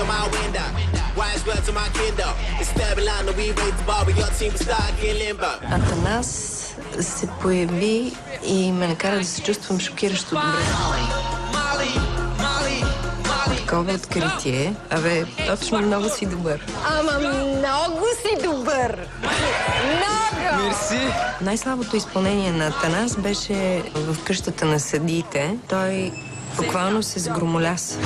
on my window. Wise well to my kiddo. It's stabbing line that we raise the bar, but your team was stuck in limbo. Атанас се появи и ме накара да се чувствам шокиращо добре. Такова откритие. Абе, точно много си добър. Ама много си добър! Много! Мерси! Най-слабото изпълнение на Атанас беше в къщата на съдиите. Той буквално се сгромоляса.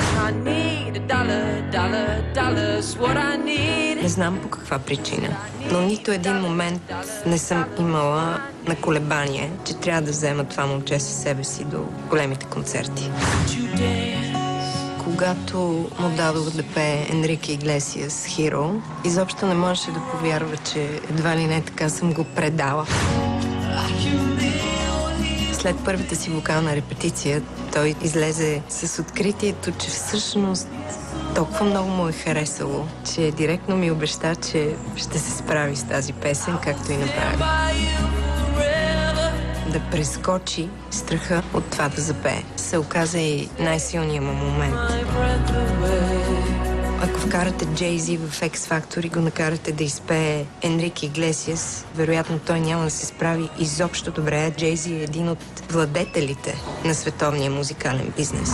Не знам по каква причина, но нито един момент не съм имала на колебание, че трябва да взема това момче със себе си до големите концерти. Когато му дадох да пее Енрике Иглесиас Hero, изобщо не можеше да повярва, че едва ли не така съм го предала. След първата си вокална репетиция, той излезе с откритието, че всъщност толкова много му е харесало, че директно ми обеща, че ще се справи с тази песен, както и направи. Да прескочи страха от това да запее. Се оказа и най-силният му момент. Ако вкарате Джей-Зи в X Factor и го накарате да изпее Енрике Иглесиас, вероятно той няма да се справи изобщо добре. Джей-Зи е един от владетелите на световния музикален бизнес.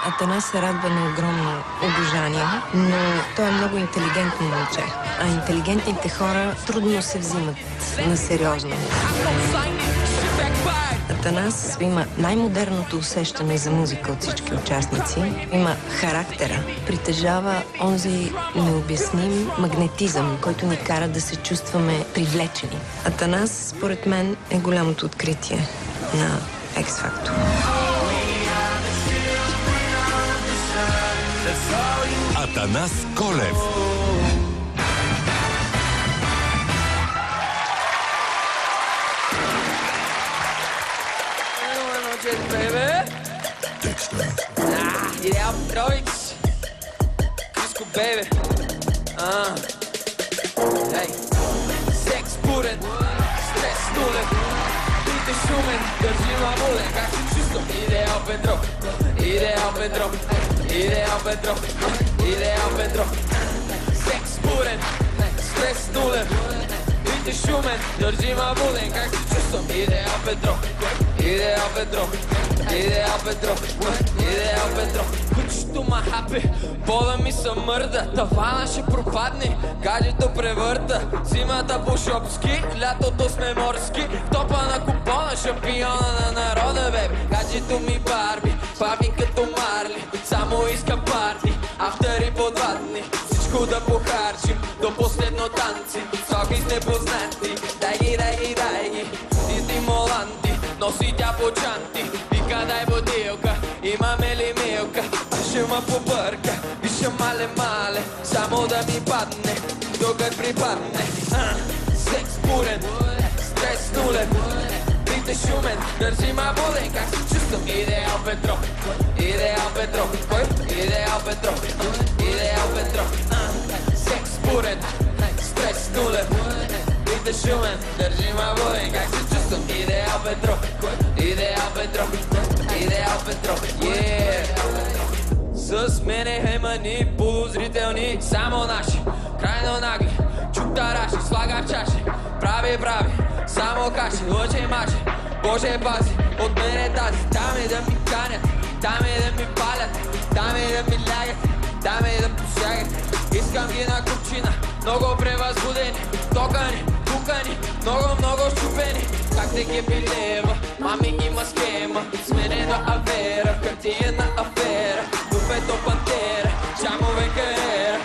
Атанас се радва на огромно обожание, но той е много интелигентно момче. А интелигентните хора трудно се взимат на сериозно. Атанас има най-модерното усещане за музика от всички участници. Има характера. Притежава онзи необясним магнетизъм, който ни кара да се чувстваме привлечени. Атанас, според мен, е голямото откритие на X Factor. Атанас Колев. Идеал Петрович. Криско, бебе. Ей. Секс бурен, стрес нулен, бит е шумен, държи мамулен. Как се чувствам? Идеал Петров. Идеал Петров. Идеал Петров. Идеал Петров. Секс бурен, стрес нулен, бит е шумен, държи мамулен. Как се чувствам? Идеал Петров. Идеал Петров. Идеал Петров, Идеал Петров. Кучето ма хапе, пода ми се мърда. Тавана ще пропадне, гаджето превърта. Зимата по шопски, лятото сме морски. Топа на купона, шампиона на народа, бебе. Гаджето ми Барби, пави като Марли. Само иска парти, автъри по 2 дни. Всичко да похарчим, до последно танци. Соки с непознати, дай ги, дай ги, дай ги. Ти моланти, носи тя по чанти. Вика дай бутилка, имаме ли милка? Ще ма побърка, виша мале, само да ми падне, докато припадне. Секс бурен, стрес нулен, бит е шумен, държи ма буден. Как се чувствам? Идеал Петров. Идеал Петров. Идеал Петров. Идеал Петров. Секс бурен, стрес нулен, бит е шумен, държи ма буден. Как се чувствам? Идеал Петров. Идеал Петров. Идеал Петров. С мене хемани, подозрителни, само наши. Крайно нагли, чуктараши, слага в чаши. Прави, само каши, лъче мачи. Боже пази, от мене тази. Там е да ми канят, там е да ми палят, там е да ми лягат, там е да посягат. Искам ги на купчина, много превъзбудени, токани, кукани, много щупени. Как те ги билева, мами има схема, сменена афера, картина афера, буфето пантера, чамове кариера.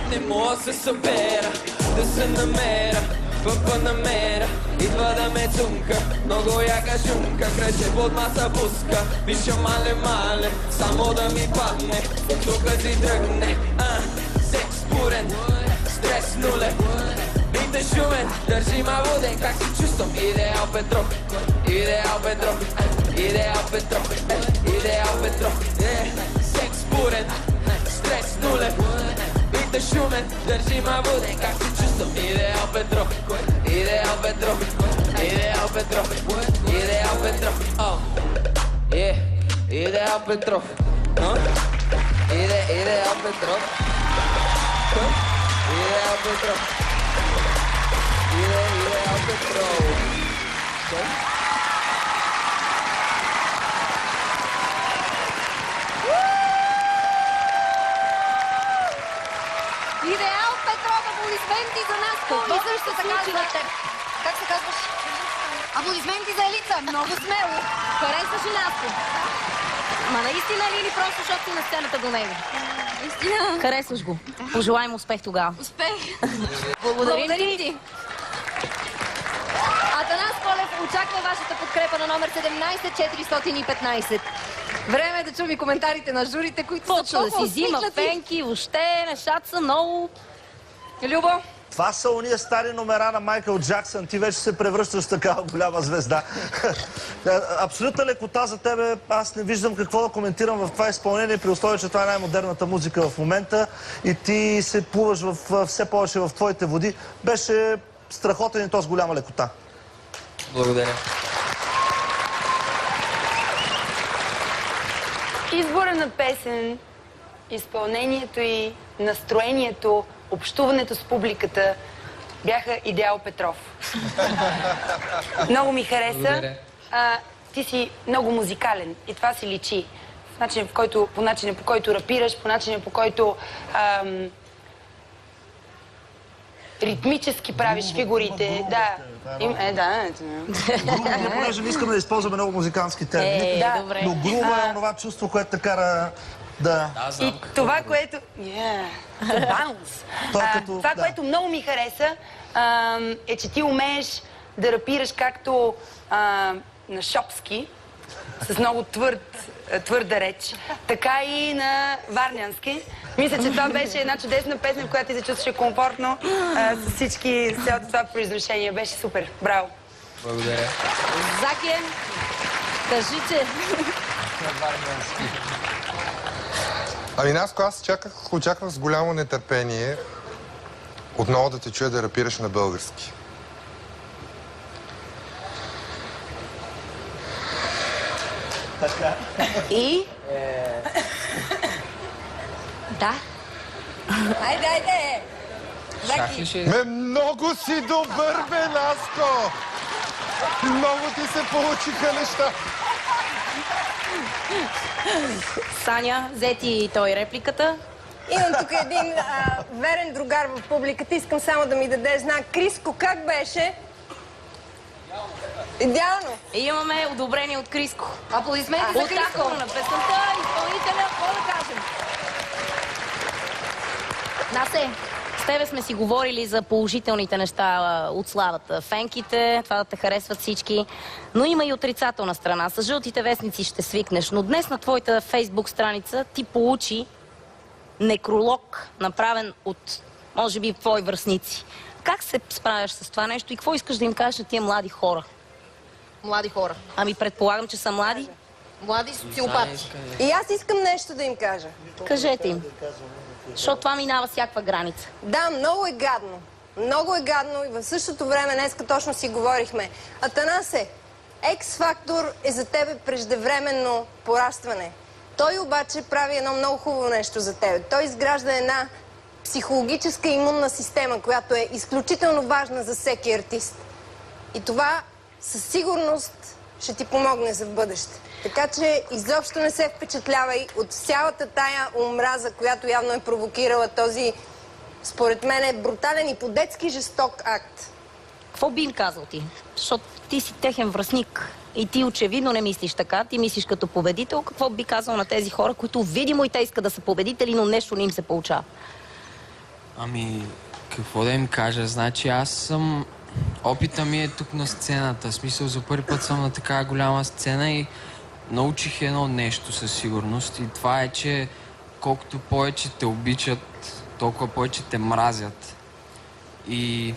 Не мога се събера, да се намеря, пъпа намеря, идва да ме цунка, много яка шумка, крече под маса пуска, виша мале, само да ми падне, тука си тръгне. Секс бурен, стрес нулен, бит е шумен, държи ма буден. Как се чувствам? Идеал Петров. Идеал Петров. Идеал Петров. Идеал Петров. Секс бурен, стрес нулен, бит е шумен, държи ма буден. Как се чувствам? Идеал Петров. Идеал Петров. Идеал Петров. Идеал Петров. Идеал Петров. Идеал Петров. Идеал Петров. Идеал Петров. Идеал Петров, аплодисменти за нас. И също така за теб. Как се казваш? Аплодисменти за Елица. Много смело. Харесваш и Наско? Ма наистина ли или просто защото си на сцената до него? Истина. Харесваш го. Пожелай му успех тогава. Успех. Благодарим ти. Атанас Колев очаква вашата подкрепа на номер 17415. Време е да чуем и коментарите на журите, които са Почва да толкова си взима усмихнати. фенки, въобще нещата са много... Любо? Това са уния стари номера на Майкъл Джаксън. Ти вече се превръщаш в такава голяма звезда. Абсолютна лекота за тебе. Аз не виждам какво да коментирам в това изпълнение, при условие, че това е най-модерната музика в момента и ти се плуваш все повече в твоите води. Беше страхотен и то с голяма лекота. Благодаря. Избора на песен, изпълнението и настроението, общуването с публиката бяха Идеал Петров. Много ми хареса. Благодаря. Ти си много музикален и това си личи. По начина по който рапираш, по начина по който ритмически правиш фигурите. Да. Понеже не искаме да използваме много музикантски термини, Да. Добре. но грува е онова чувство, което те кара да... И това, което... Баунс. Това, което много ми хареса, е, че ти умееш да рапираш както на шопски, с много твърда реч, така и на варнянски. Мисля, че това беше една чудесна песен, в която ти се чувстваше комфортно с всички, с цялото това произношение. Беше супер. Браво! Благодаря. Заки, кажи, че... Ами Наско, аз очаквах с голямо нетърпение отново да те чуя да рапираш на български. И? Да. Айде, айде! Шах ли ще е? Много си добър, бе, Наско! Много ти се получиха неща. Саня, взе ти той репликата. Имам тук един верен другар в публиката. Искам само да ми даде знак. Криско, как беше? Идеално! И имаме одобрение от Криско. Аплодисменти за От Криско! автора на песента, изпълнителя, какво да кажем? Насе, с тебе сме си говорили за положителните неща от славата. Фенките, това да те харесват всички, но има и отрицателна страна. С жълтите вестници ще свикнеш, но днес на твоята фейсбук страница ти получи некролог, направен от, може би, твои връстници. Как се справяш с това нещо и какво искаш да им кажеш на тия млади хора? Млади хора. Ами предполагам, че са млади. Млади социопати. И аз искам нещо да им кажа. Кажете им. Защото това минава всякаква граница. Да, много е гадно. Много е гадно и в същото време днеска точно си говорихме. Атанасе, X-фактор е за тебе преждевременно порастване. Той обаче прави едно много хубаво нещо за тебе. Той изгражда една психологическа имунна система, която е изключително важна за всеки артист. И това със сигурност ще ти помогне за в бъдеще. Така че изобщо не се впечатлявай от цялата тая омраза, която явно е провокирала този, според мен, е брутален и по-детски жесток акт. Какво би им казал ти? Защото ти си техен връстник и ти очевидно не мислиш така, ти мислиш като победител. Какво би казал на тези хора, които видимо и те искат да са победители, но нещо не им се получава? Ами, какво да им кажа? Значи аз съм... Опита ми е тук на сцената. В смисъл, за първи път съм на такава голяма сцена и научих едно нещо със сигурност. И това е, че колкото повече те обичат, толкова повече те мразят. И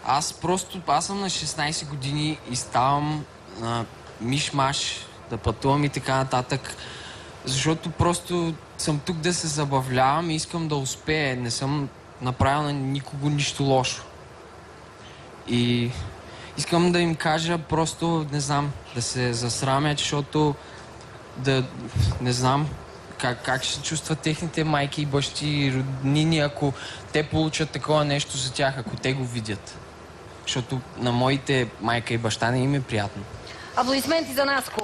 аз съм на 16 години и ставам на миш-маш да пътувам и така нататък. Защото просто съм тук да се забавлявам и искам да успея. Не съм направил на никого нищо лошо. И искам да им кажа просто, не знам, да се засрамят, защото не знам как ще чувстват техните майки и бащи и роднини, ако те получат такова нещо за тях, ако те го видят. Защото на моите майка и баща не им е приятно. Аплодисменти за Наско.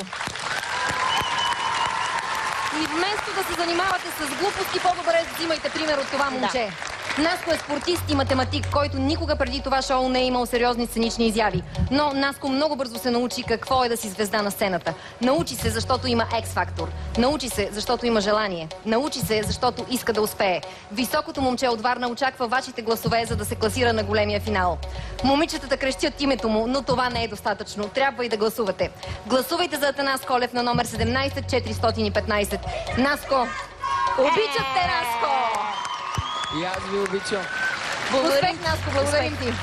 И вместо да се занимавате с глупости, по-добре взимайте пример от това момче. Наско е спортист и математик, който никога преди това шоу не е имал сериозни сценични изяви. Но Наско много бързо се научи какво е да си звезда на сцената. Научи се, защото има X-фактор. Научи се, защото има желание. Научи се, защото иска да успее. Високото момче от Варна очаква вашите гласове, за да се класира на големия финал. Момичетата крещят името му, но това не е достатъчно. Трябва и да гласувате. Гласувайте за Атанас Колев на номер 17415. Наско, обичат те, Наско! И аз ви обичам. Успех, Наско, благодарим ти.